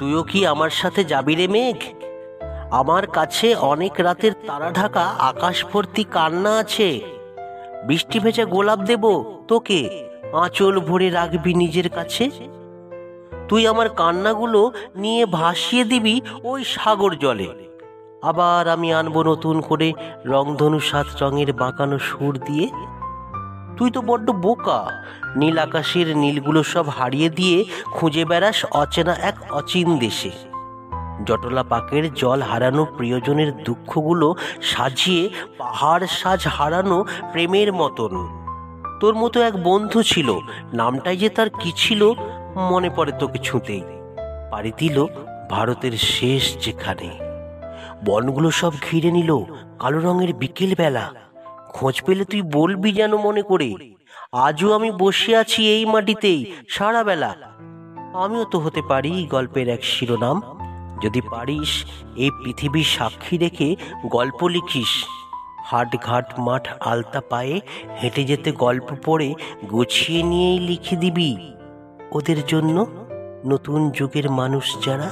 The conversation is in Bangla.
তুইও কি আমার সাথে যাবি রে মেঘ? আমার কাছে অনেক রাতের তারা ঢাকা আকাশ ভর্তি কান্না আছে। বৃষ্টি ভেজা গোলাপ দেব তোকে, আঁচল ভরে রাখবি নিজের কাছে। তুই আমার কান্নাগুলো নিয়ে ভাসিয়ে দিবি ওই সাগর জলে। আবার আমি আনবো নতুন করে রংধনু 7 রঙের বাঁকানো সুর দিয়ে। তুই তো বড্ড বোকা, নীল আকাশের নীলগুলো সব হারিয়ে দিয়ে খুঁজে বেড়াস অচেনা এক অচিন দেশে। জটলা পাকের জল হারানো প্রিয়জনের দুঃখগুলো সাজিয়ে পাহাড় সাজ হারানো প্রেমের মতন। তোর মতো এক বন্ধু ছিল, নামটাই যে তার কি ছিল মনে পড়ে তোকে ছুঁতেই। পাড়ি দিল ভারতের শেষ যেখানে। বনগুলো সব ঘিরে নিল কালো রঙের বিকেল বেলা। খোঁজ পেলে তুই বলবি যেন মনে করে, আজও আমি বসে আছি এই মাটিতেই সারা বেলা। আমিও তো হতে পারি গল্পের এক শিরোনাম, যদি পারিস এই পৃথিবীর সাক্ষী রেখে গল্প লিখিস। হাট ঘাট মাঠ আলতা পায়ে হেঁটে যেতে গল্প পড়ে গুছিয়ে নিয়েই লিখে দিবি ওদের জন্য, নতুন যুগের মানুষ যারা।